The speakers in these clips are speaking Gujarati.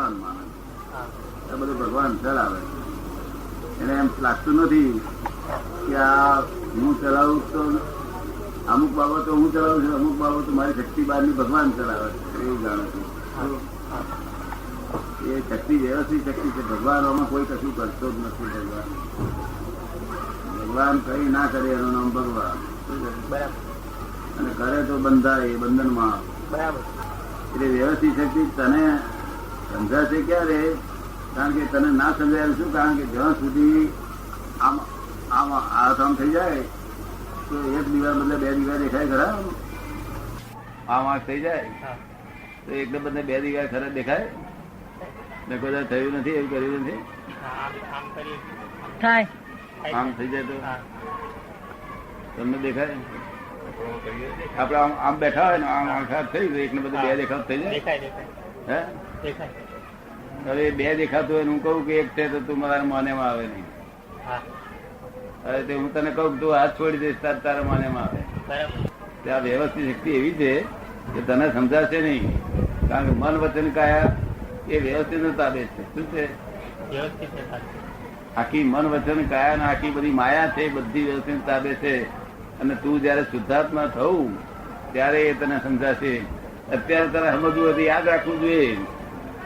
ભગવાન માને, આ બધું ભગવાન ચલાવે. એને એમ લાગતું નથી કે આ હું ચલાવું તો અમુક બાબતો હું ચલાવું છું, અમુક બાબતો મારી શક્તિ બહારની ભગવાન ચલાવે છે, એવું જાણે છે. એ શક્તિ વ્યવસ્થિત શક્તિ છે. ભગવાનોમાં કોઈ કશું કરતો જ નથી. ભગવાન કઈ ના કરે એનું નામ ભગવાન. અને કરે તો બંધાય, એ બંધનમાં. એટલે વ્યવસ્થિત શક્તિ તને સમજાશે ક્યારે? કારણ કે તને ના સમજાય શું? કારણ કે જ્યાં સુધી આમ આમ આમ થઈ જાય તો એક દીવા બદલે બે દીવા દેખાય ખરા? આમ આંખ થઈ જાય તો એકદમ બદલે બે દીવા ખરા દેખાય ને? કોઈ થયું નથી, એવું કર્યું નથી. આમ થઈ જાય તો તમને દેખાય? આપડે આમ બેઠા હોય ને આમ આંખા થઈ ગઈ એકને બધું બે દેખાવ થઈ જાય. હે હવે બે દેખાતું હોય હું કહું કે એક છે તો તું મારા માનેમાં આવે નહીં. હવે હું તને કહું તું હાથ છોડી દઈશ તારા માનેમાં આવે. ત્યાં વ્યવસ્થિત શક્તિ એવી છે કે તને સમજાશે નહીં. કારણ કે મન વચન કાયા એ વ્યવસ્થિત નો તાબે છે. શું છે? આખી મન વચન કાયા ને આખી બધી માયા છે, બધી વ્યવસ્થિત તાબે છે. અને તું જયારે શુદ્ધાત્મા થવું ત્યારે એ તને સમજાશે. અત્યારે તને સમજવું હતું, યાદ રાખવું જોઈએ.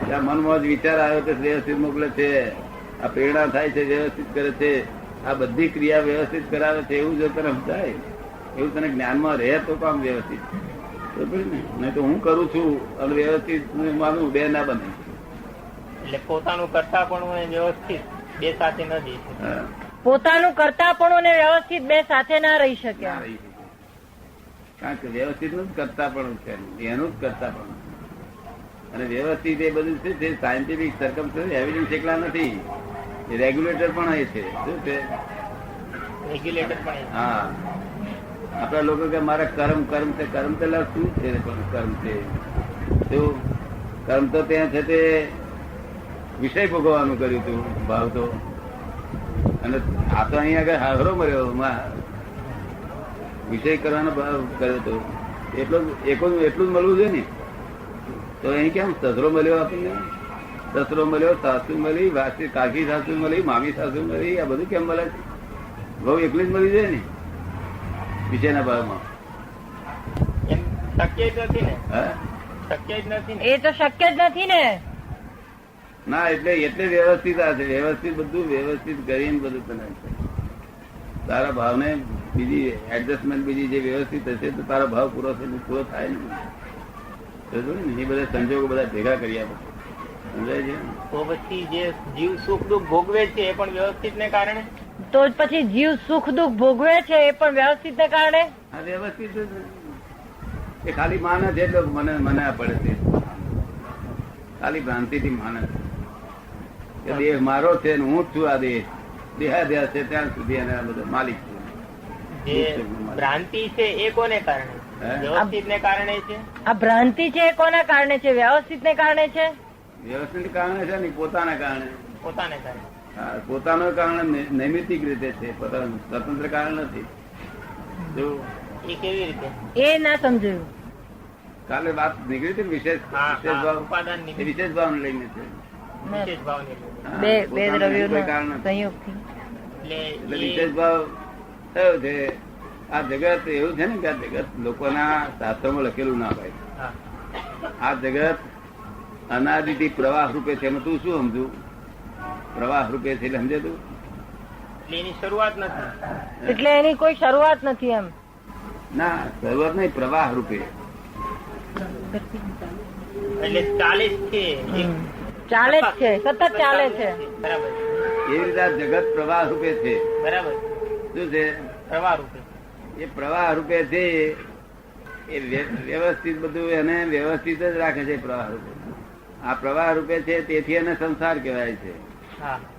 ત્યાં મનમાં જ વિચાર આવ્યો કે વ્યવસ્થિત મોકલે છે, આ પ્રેરણા થાય છે, વ્યવસ્થિત કરે છે, આ બધી ક્રિયા વ્યવસ્થિત કરાવે છે, એવું જો તને સમજાય, એવું તને જ્ઞાનમાં રહે તો કામ વ્યવસ્થિત. નહીં તો હું કરું છું અને વ્યવસ્થિત માનું બે ના બને. એટલે પોતાનું કરતા પણ વ્યવસ્થિત બે સાથે નથી. પોતાનું કરતા પણ વ્યવસ્થિત બે સાથે ના રહી શકે. કારણ કે વ્યવસ્થિત નું જ કરતા પણ છે, એનું જ કરતા પણ. અને વ્યવસ્થિત એ બધું છે સાયન્ટિફિક સર્કમસ્ટન્સ એવિડન્સ એકલા નથી, રેગ્યુલેટર પણ એ છે. શું છે? રેગ્યુલેટર પણ. હા, આપડા લોકો કે મારા કર્મ કર્મ છે. કર્મ પેલા શું છે? કર્મ છે શું? કર્મ તો ત્યાં છે તે વિષય ભોગવવાનું કર્યું હતું, ભાવ તો. અને આ તો અહીંયા આગળ હારો મર્યો, વિષય કરવાનો ભાવ કર્યો હતો. એટલું જ મળવું જોઈએ ને. તો અહીં કેમ સસરો મળ્યો આપણને? સસરો મળ્યો, સાસુ મળી, વાસી કાકી સાસુ મળી, મામી સાસુ મળી, આ બધું કેમ મળે છે? બહુ એકલી જ મળી જાય ને વિષયના ભાવમાં. શક્ય જ નથી ને. શક્ય જ નથી. એ તો શક્ય જ નથી ને. ના, એટલે વ્યવસ્થિત આ છે. વ્યવસ્થિત બધું વ્યવસ્થિત કરીને બધું તને તારા ભાવને બીજી એડજસ્ટમેન્ટ બીજી જે વ્યવસ્થિત હશે તો તારો ભાવ પૂરો થાય ને. એ બધા સંજોગો બધા ભેગા કરી આપે. સમજાય છે? તો પછી જે જીવ સુખ દુઃખ ભોગવે છે એ પણ વ્યવસ્થિત ને કારણે. તો પછી જીવ સુખ દુઃખ ભોગવે છે એ પણ વ્યવસ્થિત ને કારણે. હા, વ્યવસ્થિત એ ખાલી માને છે એટલે મને પડે છે. ખાલી ભ્રાંતિ થી માને છે દેહ મારો છે ને હું જ છું. આ દેહ દેહાદ્યાસ છે ત્યાં સુધી એને બધો માલિક છે. જે ભ્રાંતિ છે એ કોને કારણે? વ્યવસ્થિત ને કારણે છે. આ ભ્રાંતિ છે એ કોના કારણે છે? વ્યવસ્થિત ને કારણે છે. વ્યવસ્થિત કારણે છે ને પોતાના કારણે. પોતાને કારણે. હા, પોતાનું કારણે નૈમિતિક રીતે છે, પોતાનું સ્વતંત્ર કારણ નથી. જો એ કેવી રીતે એ ના સમજાયું. કાલે વાત નીકળી હતી ને વિશેષ ઉપાદાન વિશેષ ભાવ લઈને છે. વિશેષ ભાવ બે દ્રવ્યોના સંયોગથી. એટલે વિશેષ ભાવ થયો છે. આ જગત એવું છે ને કે આ જગત લોકોના શાસ્ત્રોમાં લખેલું ના હોય. આ જગત અનાદિથી પ્રવાહ રૂપે છે. એમાં તું શું સમજુ? પ્રવાહ રૂપે છે એટલે સમજે તું? એની શરૂઆત નથી. એટલે એની કોઈ શરૂઆત નથી એમ. ના, શરૂઆત નહીં, પ્રવાહ રૂપે. એટલે ચાલે જ છે. ચાલે જ છે, સતત ચાલે છે. બરાબર. એવી રીતે આ જગત પ્રવાહ રૂપે છે. બરાબર. શું છે? પ્રવાહ રૂપે. એ પ્રવાહ રૂપે છે. એ વ્યવસ્થિત બધું એને વ્યવસ્થિત જ રાખે છે. પ્રવાહ રૂપે આ પ્રવાહ રૂપે છે. તેથી એને સંસાર કહેવાય છે.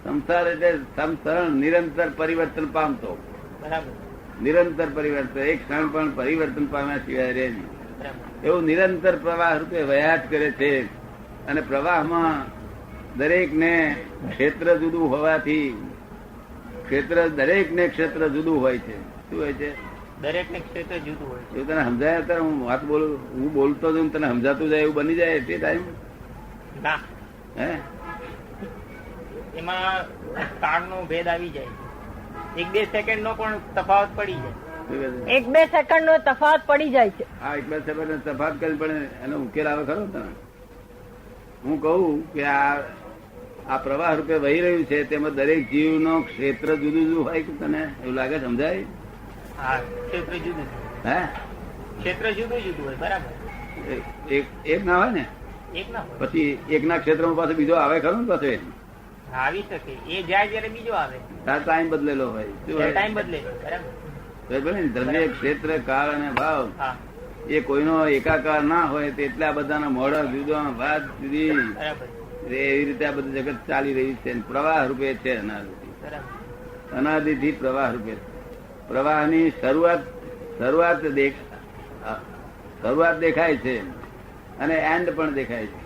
સંસાર એટલે સમસરણ નિરંતર પરિવર્તન પામતો. બરાબર. નિરંતર પરિવર્તન, એક ક્ષણ પણ પરિવર્તન પામ્યા સિવાય રહે નહીં. એવું નિરંતર પ્રવાહ રૂપે વયાટ કરે છે. અને પ્રવાહમાં દરેક ને ક્ષેત્ર જુદું હોવાથી દરેક ને ક્ષેત્ર જુદું હોય છે. શું હોય છે? દરેક ને ક્ષેત્ર જુદું હોય છે. એવું તને સમજાય? અત્યારે હું વાત બોલું, હું બોલતો જ તને સમજાતું જાય એવું બની જાય તે ટાઈમ? ના, હે એમાં કાળનો ભેદ આવી જાય છે. 1-2 સેકન્ડ નો પણ તફાવત પડી જાય. શું કહે છે? 1-2 સેકન્ડ નો તફાવત પડી જાય છે. હા, એક બે સેકન્ડ તફાત કરી પણ એનો ઉકેલ આવે ખરો તને? હું કહું કે આ પ્રવાહ રૂપે વહી રહ્યું છે તેમાં દરેક જીવનો ક્ષેત્ર જુદું જુદું હોય કે તને એવું લાગે? સમજાય? હા, ક્ષેત્ર જુદું હે ક્ષેત્ર જુદું જુદું હોય. બરાબર. એક ના હોય ને એક ના હોય. પછી એકના ક્ષેત્રમાં પાછો બીજો આવે ખરો ને? પાછો આવી શકે. એ જાય ત્યારે બીજો આવે. તાર ટાઈમ બદલેલો હોય. શું હોય? ટાઈમ બદલે. બરાબર. બરાબર ને? દ્રવ્ય ક્ષેત્ર કાળ અને ભાવ હા, એ કોઈનો એકાકાર ના હોય તો એટલા બધાના મોઢા જુદા વાત જુદી બરાબર. એવી રીતે આ બધું જગત ચાલી રહ્યું છે. પ્રવાહ રૂપે છે અનાદિ. બરાબર. અનાદિથી પ્રવાહ રૂપે. પ્રવાહની શરૂઆત દેખાય છે અને એન્ડ પણ દેખાય છે.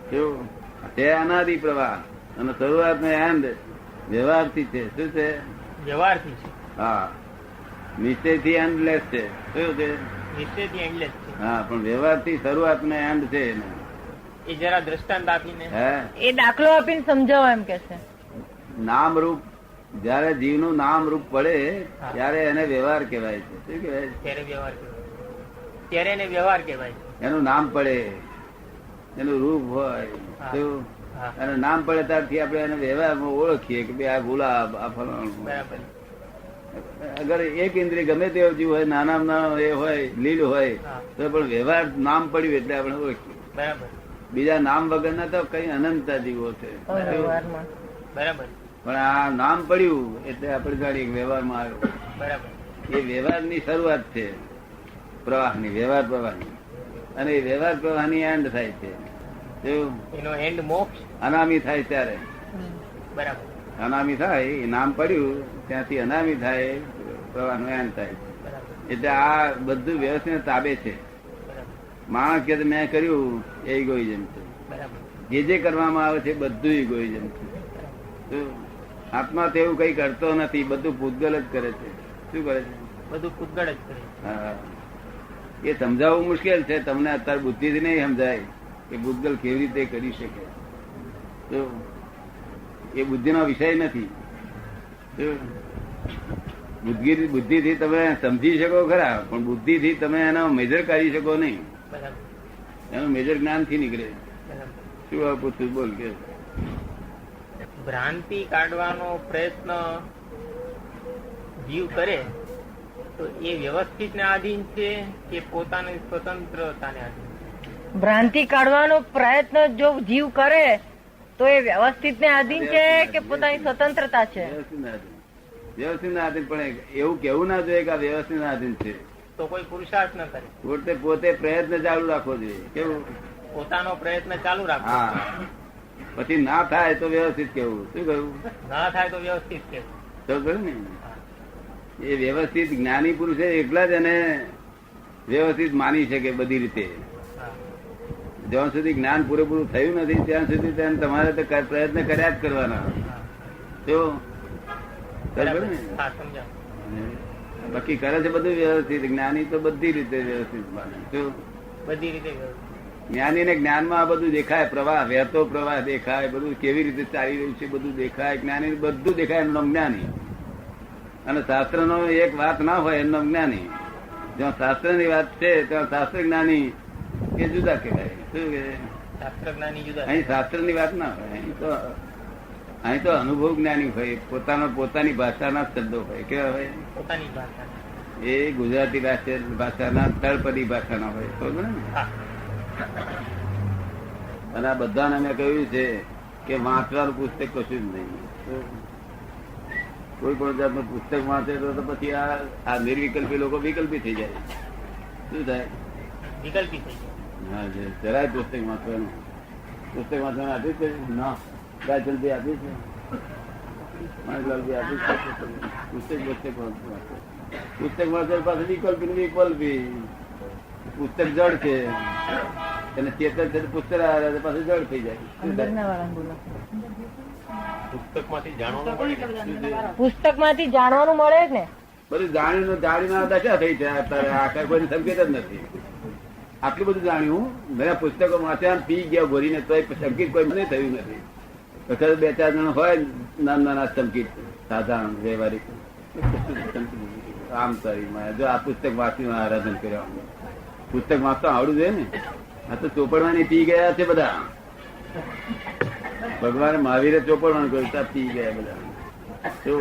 શું તે અનાદિ પ્રવાહ અને શરૂઆત ને એન્ડ વ્યવહારથી છે. શું છે? વ્યવહારથી છે. હા, નિશ્ચયથી એન્ડલેસ છે. શું છે? નિશ્ચયથી એન્ડલેસ છે. હા, પણ વ્યવહારથી શરૂઆત ને એન્ડ છે. એ જરા દ્રષ્ટાંત આપીને. હે એ દાખલો આપીને સમજાવો એમ કે છે. નામ રૂપ જયારે જીવનું નામ રૂપ પડે ત્યારે એને વ્યવહાર કહેવાય છે. શું કહેવાય? ત્યારે વ્યવહાર કહેવાય. ત્યારે એને વ્યવહાર કહેવાય. એનું નામ પડે, એનું રૂપ હોય. હા. શું? હા, અને નામ પડે ત્યારથી આપણે એને વ્યવહારમાં ઓળખીએ કે ભાઈ આ ગુલાબ, આ ફલાણું. બરાબર. અગર એક ઇન્દ્રિય ગમે તેવો જીવ હોય, નાનામાં નાનો એ હોય, લીલ હોય, હા. તો પણ વ્યવહાર નામ પડ્યું એટલે આપણે ઓળખીએ. બરાબર. બીજા નામ વગરના તો કઈ અનંતતા જીવો છે. વ્યવહારમાં. બરાબર. પણ આ નામ પડ્યું એટલે આપણે જાણીએ કે વ્યવહારમાં આવ્યો. બરાબર. એ વ્યવહારની શરૂઆત છે પ્રવાહની, વ્યવહાર પ્રવાહની. અને એ વ્યવહાર પ્રવાહની એન્ડ થાય છે. શું? એનો એન્ડ મોક્ષ. અનામી થાય ત્યારે. બરાબર. અનામી થાય એ નામ પડ્યું ત્યાંથી અનામી થાય પ્રવાહનો એન્ડ થાય. બરાબર. એટલે આ બધું વ્યવસ્થિત તાબે છે. બરાબર. માણસ કે મેં કર્યું એ ઇગોઇઝમ છે. બરાબર. જે કરવામાં આવે છે બધું ઇગોઇઝમ છે. શું? આત્મા તો એવું કઈ કરતો નથી, બધું પૂતગલ જ કરે છે. શું કરે છે? બધું પૂતગળ જ કરે. હા, એ સમજાવવું મુશ્કેલ છે. તમને અત્યારે બુદ્ધિથી નહીં સમજાય કે ભૂતગલ કેવી રીતે કરી શકે. તો એ બુદ્ધિનો વિષય નથી. બુદ્ધિથી તમે સમજી શકો ખરા, પણ બુદ્ધિથી તમે એનો મેજર કાઢી શકો નહીં. બરાબર. એનું મેજર જ્ઞાનથી નીકળે. બરાબર. શું પૂછું? બોલ કે ભ્રાંતિ કાઢવાનો પ્રયત્ન જીવ કરે તો એ વ્યવસ્થિત ને આધીન છે કે પોતાની સ્વતંત્રતાને આધીન? ભ્રાંતિ કાઢવાનો પ્રયત્ન જો જીવ કરે તો એ વ્યવસ્થિત ને આધીન છે કે પોતાની સ્વતંત્રતા છે? વ્યવસ્થિત ના આધીન. પણ એવું કેવું ના જોઈએ કે આ વ્યવસ્થિત ના આધીન છે. તો કોઈ પુરુષાર્થ ન કરે. પોતે પ્રયત્ન ચાલુ રાખવો જોઈએ. કેવું? પોતાનો પ્રયત્ન ચાલુ રાખવો. હા, પછી ના થાય તો વ્યવસ્થિત કેવું. શું કહ્યું? ના થાય તો વ્યવસ્થિત કેવું. તો કહ્યું ને, એ વ્યવસ્થિત જ્ઞાની પુરુષ એકલા જ એને વ્યવસ્થિત માની શકે બધી રીતે. હા. જ્યાં સુધી જ્ઞાન પૂરેપૂરું થયું નથી ત્યાં સુધી તેને તમારે તો પ્રયત્ન કર્યા જ કરવાના. હા. તો બરાબર. ને હા, સમજાવ. બાકી કરે છે બધું વ્યવસ્થિત. જ્ઞાની તો બધી રીતે વ્યવસ્થિત માને. શું? બધી રીતે વ્યવસ્થિત. જ્ઞાની ને જ્ઞાનમાં આ બધું દેખાય. પ્રવાહ, વહેતો પ્રવાહ દેખાય. બધું કેવી રીતે ચાલી રહ્યું છે બધું દેખાય. જ્ઞાની બધું દેખાય એમનો જ્ઞાની. અને શાસ્ત્ર નો એક વાત ના હોય એમનો જ્ઞાની. જ્યાં શાસ્ત્ર ની વાત છે ત્યાં શાસ્ત્ર જ્ઞાની એ જુદા કહેવાય. શું કે? શાસ્ત્ર જ્ઞાની જુદા. અહીં શાસ્ત્ર ની વાત ના હોય. અહીં તો અનુભવ જ્ઞાની હોય. પોતાની ભાષાના શબ્દો હોય. કેવા હોય? પોતાની ભાષા. એ ગુજરાતી ભાષાના તળપદી ભાષાના હોય. બરોબર ને? હા. અને આ બધાને મેં કહ્યું છે કે વાંચવાનું પુસ્તક કશું જ નહીં. કોઈ પણ જાતનું પુસ્તક વાંચે તો પછી આ નિર્વિકલ્પી લોકો વિકલ્પી થઈ જાય. શું થાય? વિકલ્પી થઈ જાય. હા, જરાય પુસ્તક વાંચવાનું આપ્યું છે ના ગાયચંદી આપી છે, માણસલાલજી આપી છે. પુસ્તક વાંચે પાછું વિકલ્પી. પુસ્તક જડ છે અને ચેતન છે. પુસ્તક પાછું જડ થઈ જાય. પુસ્તકમાંથી જાણવાનું મળે જ ને. બધું જાણીને દશા થઈ છે અત્યારે. આખા કોઈ સંકેત જ નથી. આટલું બધું જાણ્યું મેં પુસ્તકો વાંચ્યા પી ગયા ગોરીને તો સંકિત કોઈ મને થયું નથી. વખત 2-4 જણ હોય નાના સંકિત સાધારણ વ્યવહારિક આમ સારી જો આ પુસ્તક વાંચીને આરાધન કર્યા. પુસ્તક વાંચતો આવડું જોઈએ ને. આ તો ચોપડવાની પી ગયા છે બધા. ભગવાન મહાવીરે ચોપડવાનું કર્યું ત્યાં પી ગયા બધા. તો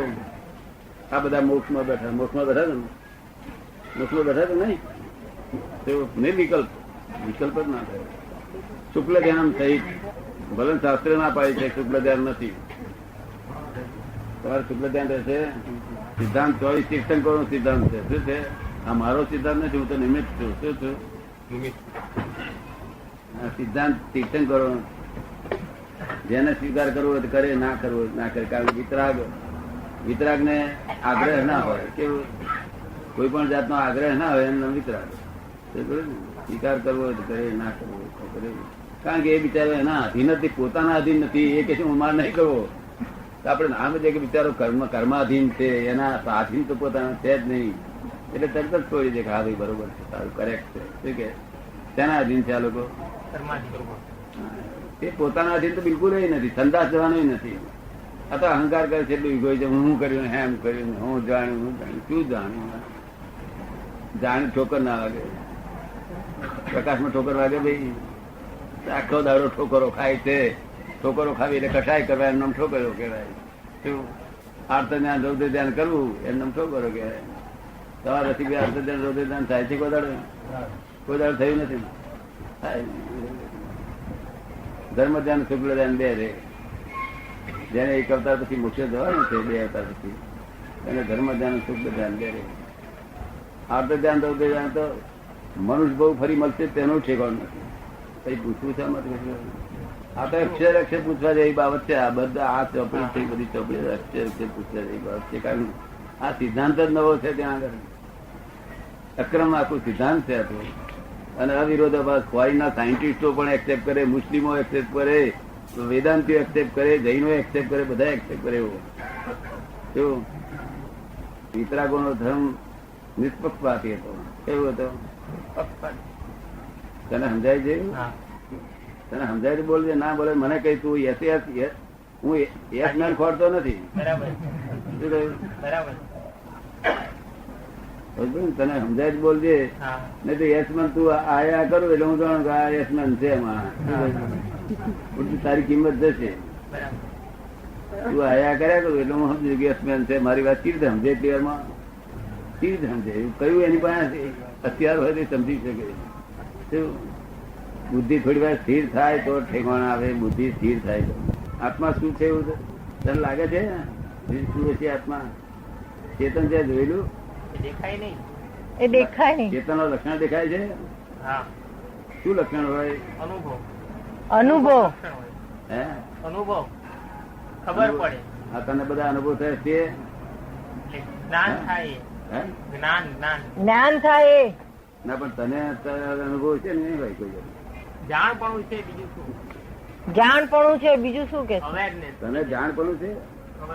આ બધા મોક્ષમાં બેઠા છે ને. મોક્ષમાં બેઠા તો નહીં તો નિર્વિકલ્પ વિકલ્પ જ ના થાય. શુક્લ ધ્યાન સહિત ભલે શાસ્ત્ર ના પાડી છે શુક્લ ધ્યાન નથી. તમારે શુક્લ ધ્યાન રહેશે. સિદ્ધાંત 24 તીર્થંકરો નો સિદ્ધાંત છે. શું છે? આ મારો સિદ્ધાંત નથી. હું તો નિમિત્ત છું. શું છું? સિદ્ધાંત તીર્થંકરો જેને સ્વીકાર કરવો હોય કરે, ના કરવો ના કરે. કારણ વિતરાગ ને આગ્રહ ના હોય. કેવું? કોઈ પણ જાતનો આગ્રહ ના હોય એમનો વિતરાગ. સ્વીકાર કરવો હોય કરે, ના કરવો કરે. કારણ કે એ બિચારો એના અધીન નથી, પોતાના અધીન નથી. એ કે હું માર નહીં કરવો તો આપણે નામ છે કે બિચારો કર્માધીન છે. એના આધીન તો પોતાના છે જ નહીં. એટલે તરત જ છોડી દે કે હા ભાઈ બરોબર છે, સારું કરેક્ટ છે. શું કે તેના અધીન છે આ લોકો? એ પોતાના અધીન તો બિલકુલ નથી. સંદાસ જવાનું નથી. આ તો અહંકાર કરે છે. એટલું ગયો છે હું કર્યું, હેમ કર્યું, હું જાણ્યું. શું જાણ્યું? જાણી ઠોકર ના વાગે. પ્રકાશમાં ઠોકર વાગે ભાઈ. આખો દાડો ઠોકરો ખાય છે. ઠોકરો ખાવી એટલે કસાય કરવા એમ નામ ઠોકરો કહેવાય. શું આર્ત ધ્યાન રૌદ્ર ધ્યાન કરવું એમ નામ ઠોકરો કહેવાય. તમારા રસી આર્ત ધ્યાન રૌદ્ર ધ્યાન થાય છે? કોઈ દાડો થયું નથી. ધર્મ ધ્યાન શુક્લ ધ્યાન 2 રે. જેને 1 અવતાર પછી મોક્ષ જવાનું છે 2 અવતાર પછી એને ધર્મ ધ્યાન શુક્લ ધ્યાન 2 રે. આર્ત ધ્યાન રૌદ્ર ધ્યાન તો મનુષ્ય બહુ ફરી મળશે તેનું ઠેકાણ નથી. કઈ પૂછવું છે? આ તો અક્ષર પૂછવા જેવી બાબત છે. આ બધા આ ચોપડી છે, બધી ચોપડી અક્ષર પૂછવા જેવી બાબત છે. કારણ આ સિદ્ધાંત જ નવો છે. ત્યાં આગળ અક્રમ આખું સિદ્ધાંત છે. અને અવિરોધાભાસ ફોરીના સાયન્ટિસ્ટો પણ એક્સેપ્ટ કરે, મુસ્લિમો એક્સેપ્ટ કરે, વેદાંતિઓ એક્સેપ્ટ કરે, જૈનો એક્સેપ્ટ કરે, બધા એક્સેપ્ટ કરે. એવો વિતરાગોનો ધર્મ નિષ્પક્ષપાતી હતો. કેવું હતો? તને સમજાય છે? તને સમજાય તો બોલજે. ના બોલે મને કઈ તું યસ હું યસ મેન ખોરતો નથી. તને સમજાય બોલજે. નહી તો યશમેન તું આયા કરું એટલે હું જાણું કે આ યશમેન છે. એમાં તારી કિંમત જશે. તું આયા કર્યા કરું એટલે હું સમજુ કે યશમેન છે. મારી વાત કેવી રીતે સમજે? ક્લિયરમાં કેવી રીતે સમજે? કયું એની પાસે હથિયાર હોય તે સમજી શકે. બુદ્ધિ થોડી વાર સ્થિર થાય તો ઠેકાણ આવે. બુદ્ધિ સ્થિર થાય તો આત્મા શું છે એવું તને લાગે છે? શું છે આત્મા? ચેતન છે? જોયેલું? દેખાય નહીં. એ દેખાય નહીં. ચેતન નું લક્ષણ દેખાય છે? શું લક્ષણ હોય? અનુભવ. હે? અનુભવ ખબર પડે. આ તને બધા અનુભવ થાય છે? જ્ઞાન થાય. જ્ઞાન થાય. ના પણ તને અનુભવ છે ને ભાઈ? કોઈ જાણપણું છે. બીજું શું? જાણપણું છે. બીજું શું કે? અવેરનેસ. તને જાણપણું છે?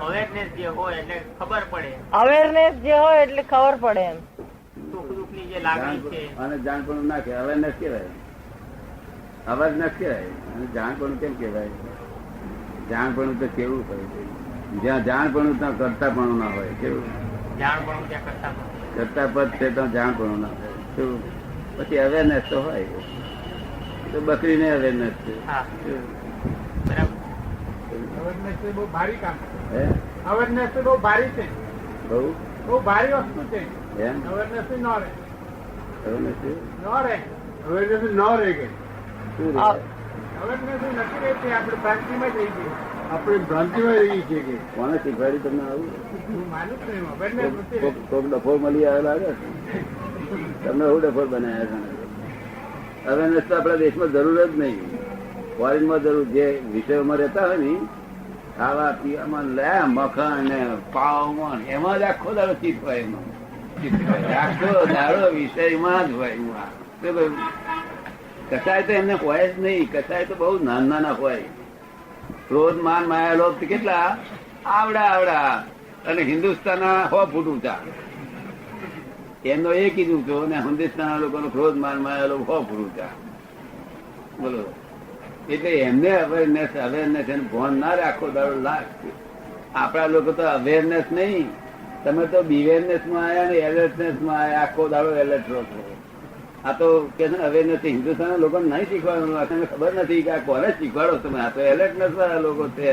અવેરનેસ જે હોય એટલે ખબર પડે. અવેરનેસ જે હોય એટલે ખબર પડે. એમ સુખ દુઃખ ની જે લાગણી છે અને જાણપણું ના કહેવાય. અવેરનેસ કહેવાય. અવેરનેસ કહેવાય. અને જાણપણું કેમ કહેવાય? જાણપણું તો કેવું હોય? જ્યાં જાણપણું ત્યાં કરતાપણું ના હોય. કેવું? જાણપણું ત્યાં કરતા પદ છે તો જાણપણું ના હોય. શું? પછી અવેરનેસ તો હોય. તો બકરી ને અવેરનેસ છે. અવેરનેસ બહુ ભારી કામ. અવેરનેસ બહુ ભારી છે. બહુ ભારી વસ્તુ છે. એમ અવેરનેસ ન રહે. અવેરનેસ ન રહે. અવેરનેસ ન રહે કે શું રે? અવેરનેસ નથી રહેતી. આપણે ભ્રાંતિમાં જ રહી ગઈ. આપણે ભ્રાંતિમાં રહી છે કે કોને શીખવાડી તમને આવું? હું માનું જ નહીં. અવેરનેસ નથી. કોક ડફોર મળી આવેલા લાગે તમને હું ડફોર બનાવ્યા છે? અવેરનેસ તો આપણા દેશમાં જરૂર જ નહીં. ફોરેનમાં જરૂર. જે વિષયોમાં રહેતા હોય ને ખાવા પીવામાં લે મખણ ને પાવમાં એમાં જ આખો દાડો ચિત્ત હોય. એમાં આખો દાડો વિષયમાં જ હોય. કસાય તો એમને હોય જ નહીં. કસાય તો બહુ નાના હોય. ક્રોધ માન માયા લોભ કેટલા આવડા અને હિન્દુસ્તાન 100 ફૂટ ઊંચા. એમનો એ કીધું છો અને હિન્દુસ્તાન લોકોનો ક્રોધ માન માં લોકો પૂરું છે. બોલો એટલે એમને અવેરનેસ એને ભોન ના રાખો દાડો લાખ. આપણા લોકો તો અવેરનેસ નહીં, તમે તો બિવેરનેસ માં આવ્યા ને એલર્ટનેસ માં આવ્યા, આખો દાડો એલર્ટ રહો છો. આ તો કે અવેરનેસ હિન્દુસ્તાન લોકો નહીં શીખવાનું, તમને ખબર નથી કે આ કોને શીખવાડો તમે. આ તો એલર્ટનેસ વાળા લોકો છે,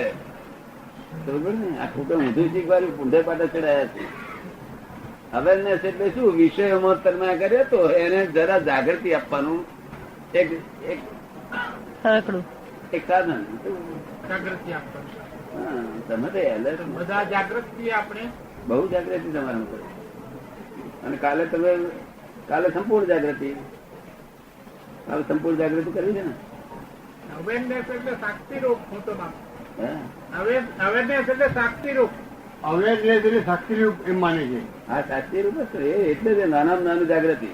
બરોબર ને. આ ખોટું ઊંધું શીખવાડ્યું, પૂંઢે પાટા ચડાયા છે. અવેરનેસ એટલે શું? વિષયોમાં તમે કરે તો એને જરા જાગૃતિ આપવાનું એક એક એક સાધન. જાગૃતિ આપવાની. હા, તમે તો એલર્ટ બધા જાગૃત છીએ આપણે. બહુ જાગૃતિ તમારા કરે. અને કાલે તમે સંપૂર્ણ જાગૃતિ, કાલે સંપૂર્ણ જાગૃતિ કરવી છે ને. અવેરનેસ એટલે શાક્તિરૂપ. હું તો હે? અવેરનેસ એટલે શાક્તિરૂપ. અવેરનેસ એટલે શાસ્ત્રીય એમ માને છે. હા, સાચી રૂપ જ છે. એટલે જ નાનામાં નાની જાગૃતિ,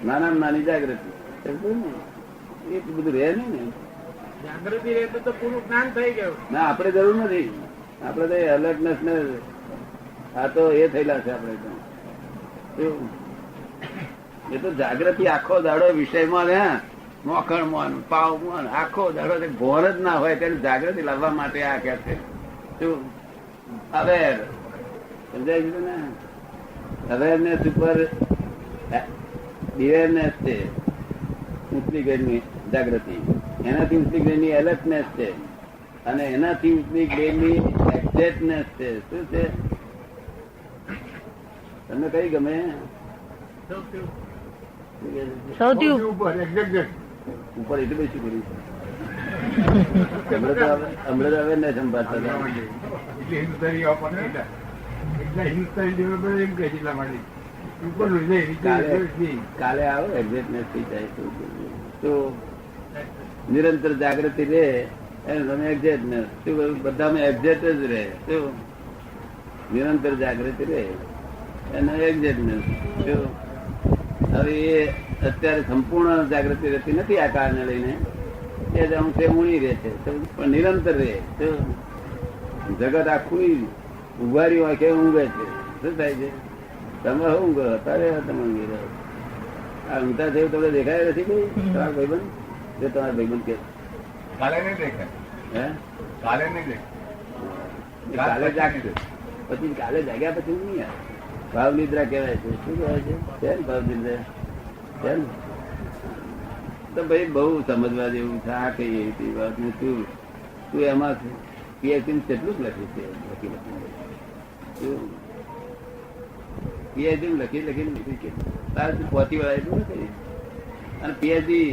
નાનામાં નાની જાગૃતિ. સમજ્યું ને? એ બધું રહે નહીં ને. જાગૃતિ રહેતો તો પૂરું જ્ઞાન થઈ ગયું. ના, આપણે જરૂર નથી. આપણે તો એલર્ટનેસ ને આ તો એ થયેલા છે આપણે તો. શું? એ તો જાગૃતિ આખો દાડો વિષયમાં ને મોખણ મોન પાવ મોન આખો દાડો ઘોર જ ના હોય ત્યારે જાગૃતિ લાવવા માટે આ કે છે. શું? અવેર. સમજાય છે ને? અવેરનેસ ઉપર બિવેરનેસ છે, ઊંચલી ગ્રેડની જાગૃતિ. એનાથી ઊંચલી ગ્રેડની એલર્ટનેસ છે, અને એનાથી ઊંચલી ગ્રેડની એક્ઝેક્ટનેસ છે. શું છે? તમને કઈ ગમે? સૌથી ઉપર એક્ઝેક્ટ ઉપર એટલું બધું શું કર્યું? હમણાં તો હવે ને સંભાળતા હતા. એટલે હિન્દુસ્તાની આપણને એટલે હિન્દુસ્તાની ડેવલપર એમ કહે છે એટલા માટે ઉપરનું છે, કાલે આવો એક્ઝેક્ટનેસ થઈ જાય તો નિરંતર જાગૃતિ રહે એને તમે એક્ઝેક્ટનેસ. શું કહ્યું? બધામાં એક્ઝેક્ટ જ રહે. શું? નિરંતર જાગૃતિ રહે એને એક્ઝેક્ટનેસ. શું? હવે એ અત્યારે સંપૂર્ણ જાગૃતિ રહેતી નથી આ કારણે લઈને, એ અંશે ઊણી રહે છે પણ નિરંતર રહે. જગત આખું ઉભારી હોય કે ઊંઘે છે. શું થાય છે? તમે ઊંઘ અત્યારે તમે ઊંઘી રહ્યો. આ ઊંઘતા થયું તમને દેખાય નથી કઈ તમારા ભાઈબંધ? જો તમારા ભાઈબંધ કે કાલે નહીં દેખાય, હે કાલે નહીં દેખાય. કાલે જાગશે, પછી કાલે જાગ્યા પછી નહીં યાર. ભાવ નિદ્રા કહેવાય છે. શું કહેવાય છે? છે ને ભાવ નિદ્રા? છે ને? તો ભાઈ બહુ સમજવા જેવું છે. આ કઈ એવી વાત ને તું એમાં પીએચડી કેટલું લખ્યું છે? પીએચડી લખી તારે પહોંચી વળાય એટલું નથી. અને પીએચડી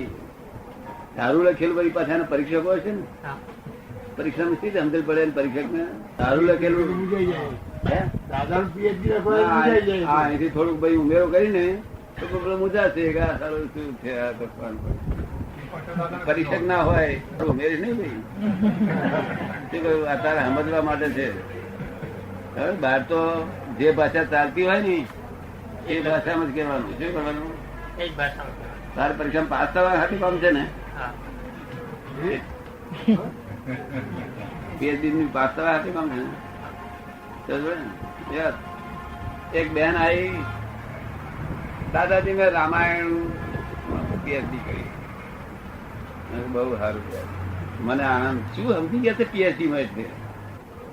સારું લખેલું પછી પાછા એના પરીક્ષકો હોય છે ને, પરીક્ષામાં શી સમજ પડે ને પરીક્ષક ને સારું લખેલું અહીંથી થોડુંક ભાઈ ઉમેરો કરીને તો મુજાશે કે આ સારું શું છે. આ પરીક્ષક ના હોય તો ઉમેરી નહીં ભાઈ. શું કહ્યું? આ તારે સમજવા માટે છે. હવે બહાર તો જે ભાષા ચાલતી હોય ને એ ભાષામાં જ કહેવાનું. શું કરવાનું? એ જ ભાષામાં. તારે પરીક્ષામાં પાસ થવા હાથી કામ છે ને, પીએચડી ની પાસ થવા હાથી કામ છે ને. એક બેન આવી, દાદાજી મેં રામાયણ પીએચડી કરી. બહુ સારું છે, મને આનંદ. શું સમજી ગયા છે પીએચડી માં? એટલે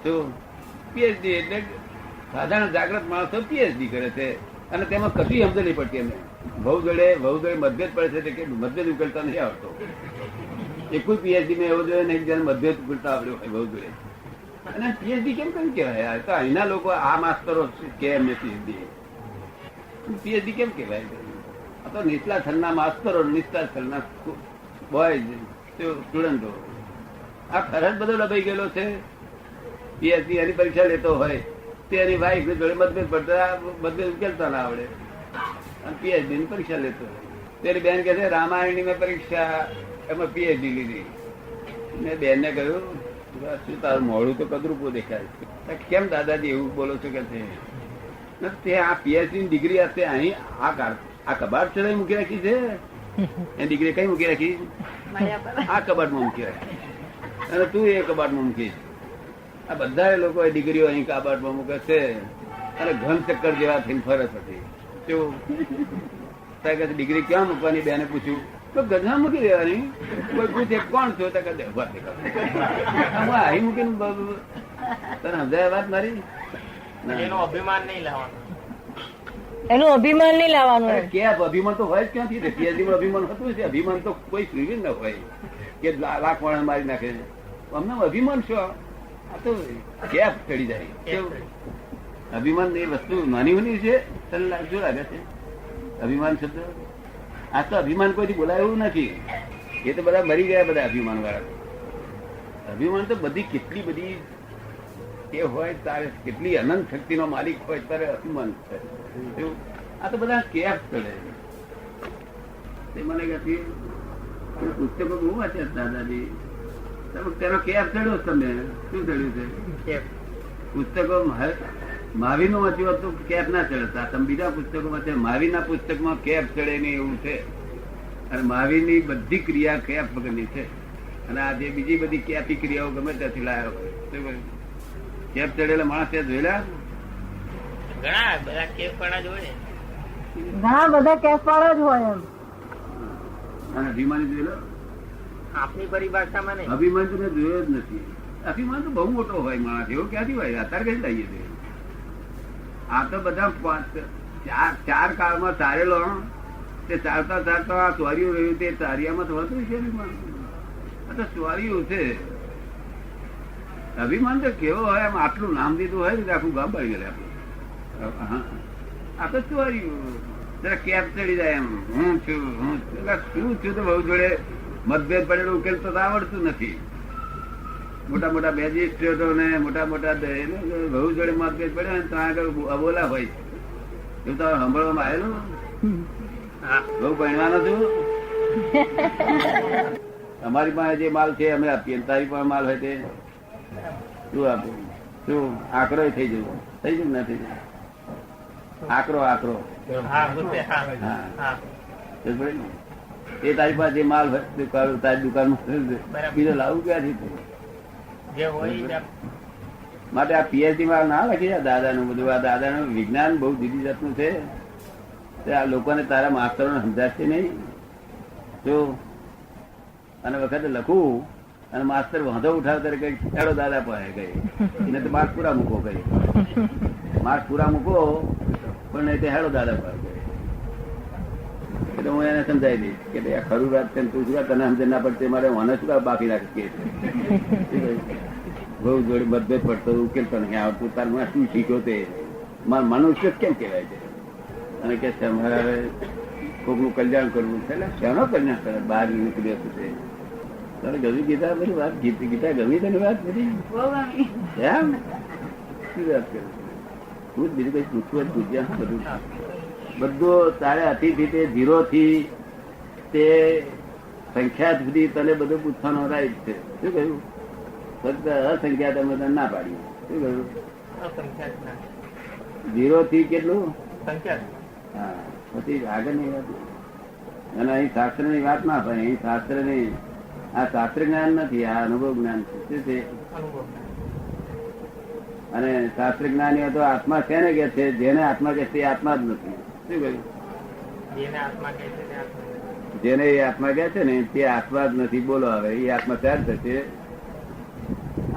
શું પીએચડી એટલે સાધારણ જાગૃત માણસો પીએચડી કરે છે અને તેમાં કશી સમજ નહીં પડતી. એમને બહુ જોડે મતભેદ પડે છે કે મતભેદ ઉકેલતા નથી આવડતો. એકું પીએચડી માં એવો જોઈએ નહીં જયારે મતભેદ ઉકેલતા આવડ્યો હોય બહુ જોડે. અને પીએચડી કેમ કેમ કહેવાય? તો અહીંના લોકો આ માસ્તરો કે એમને પીએચડી કેમ કહેવાય? આ તો નીચલા સ્થળના માસ્તરો, નીચલા સ્થળના બોય સ્ટુડન્ટો. આ ખરજ બધો લભાઈ ગયેલો છે. પીએચડી એની પરીક્ષા લેતો હોય તેની વાઈફ જોડે મતભેદ પડતા મતભેદ ઉકેલતા ના આવડે અને પીએચડી ની પરીક્ષા લેતો હોય. તેની બેન કહે છે રામાયણ ની પરીક્ષા એમાં પીએચડી લીધી. મેં બેન ને કહ્યું શું તારું મોડું તો કદરૂપો દેખાય છે. કેમ દાદાજી એવું બોલો છો? કે તે આ પીએચડી ની ડિગ્રી હશે અહીં આ કબાટ ચડાઈ મૂકી રાખી છે. એ ડિગ્રી કઈ મૂકી રાખી? આ કબાટમાં મૂકી રાખી અને તું એ કબાટમાં મૂકી. આ બધા લોકો એ ડિગ્રીઓ અહીં કબાટમાં મૂકે છે અને ઘન ચક્કર જેવા થઈને ફરજ હતી. ડિગ્રી ક્યાં મૂકવાની બેને પૂછ્યું તો ગજના મૂકી દેવાની. કોઈ પૂછે કોણ છો તો અહીં મૂકીને તને સમજાય વાત મારી. એનું અભિમાન નહીં લાવવાનું. એનું અભિમાન નહીં લાવવાનું. કેપ અભિમાન તો હોય જ ક્યાંથી? પીએચડી અભિમાન હતું છે. અભિમાન તો કોઈ સુવી ન હોય કે લાખ વાળા મારી નાખે. અમને અભિમાન શું? આ તો કેપ ચડી જાય. અભિમાન એ વસ્તુ નાની નાની છે. તને શું લાગે છે અભિમાન શબ્દ? આ તો અભિમાન કોઈથી બોલાય એવું નથી. એ તો બધા મરી ગયા બધા અભિમાન વાળા. અભિમાન તો બધી કેટલી બધી એ હોય તારે, કેટલી અનંત શક્તિ નો માલિક હોય તારે અભિમાન છે. આ તો બધા કેફ ચડે. મને કહે પુસ્તકો બહુ વાંચ્યા દાદાજી, તેનો કેફ ચડ્યો તમને શું ચડ્યું છે? પુસ્તકો મહાવીર નું વાંચ્યું હતું કેફ ના ચડતા. તમે બીજા પુસ્તકો વાંચ્યા, મહાવીર ના પુસ્તકમાં કેફ ચડે નહીં એવું છે. અને મહાવીર ની બધી ક્રિયા કેફ વગરની છે. અને આ જે બીજી બધી કેફી ક્રિયાઓ ગમે ત્યાંથી લાયો. કેફ ચડેલા માણસ ત્યાં જોયેલા ઘણા બધા કેફ વાળા જ હોય. ઘણા બધા કેફ વાળા જ હોય એમ. અને અભિમાની જોયેલો? આપની પરિભાષામાં નહીં. અભિમાન તો મેં જોયો જ નથી. અભિમાન તો બહુ મોટો હોય માણસ. એવું ક્યાંથી હોય? અત્યારે કઈ લઈએ છીએ? આ તો બધા ચાર કાળમાં ચારેલો તે ચારતા ચારતા આ ચોર્યું રહ્યું તે ચારિયામાં તો હોતું છે અભિમાન. આ તો ચોર્યું છે. અભિમાન તો કેવો હોય? એમ આટલું નામ દીધું હોય ને આખું ગામ પડી ગયેલું આપણું. આ તો ચોર્યું. જરા કેપ ચડી જાય એમ હું છું શું છું તો બહુ જોડે મતભેદ પડેલો ઉકેલ તો આવડતું નથી. મોટા મોટા મેજિસ્ટ્રેટો ને મોટા મોટા બહુ જોડે મતભેદ પડે ને તો આગળ અબોલા હોય. એવું તો સાંભળવામાં આવેલું. બહુ ભણવાનો છું. અમારી પાસે જે માલ છે અમે આપીએ. તારી પાસે માલ હોય તે શું આપું? શું આકરો થઈ જવું? થઈ જવું ના થઈ જવું? આકરો આકરો. એ તારી પાસે જે માલ હોય તારી દુકાનમાં બીજો લાવું ક્યાંથી? માટે આ પીએચડી માં ના લખી દાદાનું બધું. આ દાદાનું વિજ્ઞાન બહુ જુદી જાતનું છે. આ લોકોને તારા માસ્તરોને સમજાશે નહીં. જો અને વખતે લખું અને માસ્તર વાંધો ઉઠાવતા કઈ ચાલો દાદા પાસે કઈ એને તો માર્ક પૂરા મૂકો કઈ માર્ક પૂરા મૂકો પણ નહીં તો હેડો દાદા પાસે કઈ. એટલે હું એને સમજાવી દઈશ કે ભાઈ આ ખરું વાત છે તું શું તને સમજ ના પડશે મારે મને શું બાકી રાખી બહુ જોડે મતભેદ પડતો ઉકેલતો નહીં આવતું. તાર મને શું શીખ્યો તે મનુષ્ય કેમ કેવાય છે? અને કે તમારે કોકનું કલ્યાણ કરવું છે. એટલે શેનો કલ્યાણ કરે? બહાર નીકળ્યું છે તારે ગમી ગીતા બધી વાત ગીતા ગમી તને વાત બધી એમ શું વાત કરે? હું બીજું કઈ પૂછવું જ પૂછ્યા બધું બધું તારે અતિથી તે 0 થી તે સંખ્યા સુધી તને બધું પૂછવાનો રાઈટ છે. શું કહ્યું? ફક્ત અસંખ્યા તમે તને ના પાડી. શું કહ્યું? 0 થી કેટલું? હા પછી આગળની વાત. અને અહીં શાસ્ત્ર ની વાત ના થાય. અહીં શાસ્ત્ર ની આ શાસ્ત્ર જ્ઞાન નથી, આ અનુભવ જ્ઞાન છે. શું છે? અને શાસ્ત્ર જ્ઞાનીઓ તો આત્મા છે ને કે છે જેને આત્મા કે છે આત્મા જ નથી. શું કહ્યું? જેને એ આત્મા કે છે ને તે આત્મા જ નથી. બોલો હવે એ આત્મા ત્યાર થશે.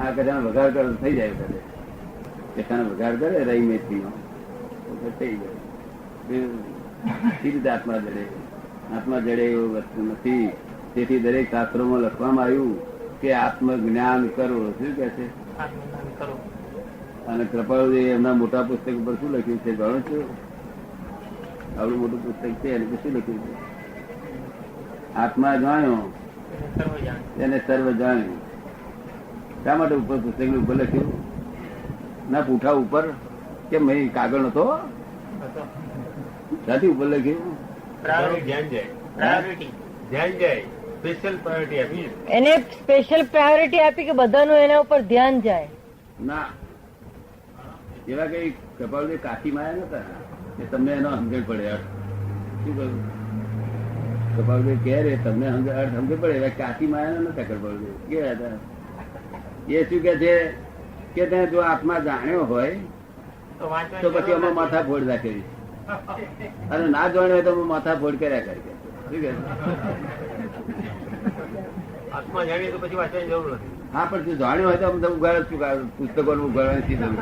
આ કદાચ વઘાર કરે થઈ જાય. કદાચ વઘાર કરે રહી મેથી નો થઈ જાય. રીતે આત્મા જડે? આત્મા જડે એવું વસ્તુ નથી. તેથી દરેક શાસ્ત્રોમાં લખવામાં આવ્યું કે આત્મજ્ઞાન કરો. શું કે છે? અને કૃપાળુજી એમના મોટા પુસ્તક ઉપર શું લખ્યું છે જાણો છો? આવડું મોટું પુસ્તક છે એને શું લખ્યું છે? આત્મા જાણ્યો એને સર્વ જાણ્યું. શા માટે ઉપર પુસ્તક ઉપર લખ્યું? ના પૂઠા ઉપર કેમ કાગળ નતો? સાથી ઉપર લખ્યું? એને સ્પેશિયલ પ્રાયોરિટી આપી કે બધાનું એના ઉપર ધ્યાન જાય. ના એવા કઈ કપાળ કાશી માયા નતા કે તમને એનો સમજણ પડે. શું કહ્યું? કપાળ કે રે તમને અર્થ સમજ પડે એવા કાશી માયા નતા. કપાળ કેવા હતા? એ શું કે છે કે જો આત્મા જાણ્યો હોય તો પછી અમે માથા ફોડ રાખેલી અને ના જાણ્યું હોય તો હું માથા ફોડ કર્યા કરી કે શું કહે? આત્મા જાણીએ તો પછી વાંચવાની જરૂર નથી. હા, પણ તું જાણ્યું હોય તો હું ઉગાડ છું પુસ્તકો ઉગાડવાની શી જરૂર?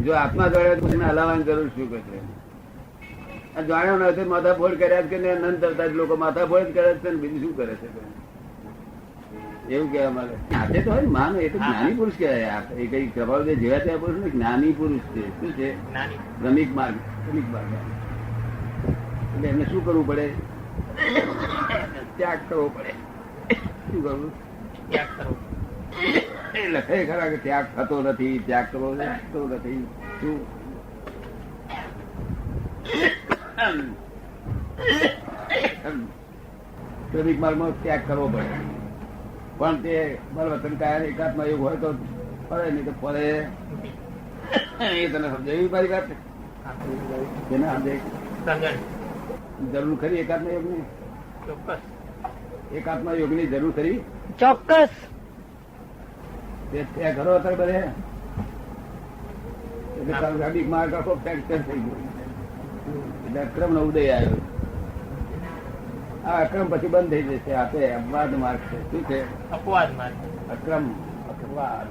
જો આત્મા જાણ્યો તો મને હલાવવાની જરૂર શું કરશે? જાણ્યો ન હોય તો માથા ફોડ કર્યા જ કે નંદ તરતા જ લોકો માથા ફોડ જ કરે છે ને બીજું શું કરે છે? એવું કહેવા માંગે સાથે તો હોય ને માનો એ તો જ્ઞાની પુરુષ કહેવાય. એ કઈ પ્રભાવ જેવા ત્યાં પુરુષ ને જ્ઞાની પુરુષ છે. શું છે? ક્રમિક માર્ગ. ક્રમિક માર્ગ એટલે એમને શું કરવું પડે? ત્યાગ કરવો પડે. શું કરવું? ત્યાગ કરવો. એ લખે ખરા કે ત્યાગ થતો નથી, ત્યાગ કરવો નથી. શું ક્રમિક માર્ગમાં ત્યાગ કરવો પડે. પણ તે બળવતન કાયા એકાત્મા યોગ હોય તો ફરે, નહીં તો ફરે. એ તને સમજાવી મારી વાત? તેને સમજે જરૂર ખરી એકાત્મા યોગ ની? ચોક્કસ એકાત્મા યોગ ની જરૂર ખરી? ચોક્કસ. ત્યાં ઘરો અત્યારે બધે એટલે તારું ગાડી માર્ગ આખો ફ્રેક્ચર થઈ ગયો. એટલે અક્રમ નો ઉદય આવ્યો. આ અક્રમ પછી બંધ થઈ જશે. આપે અપવાદ માર્ગ છે. શું છે? અપવાદ માર્ગ. અક્રમ અપવાદ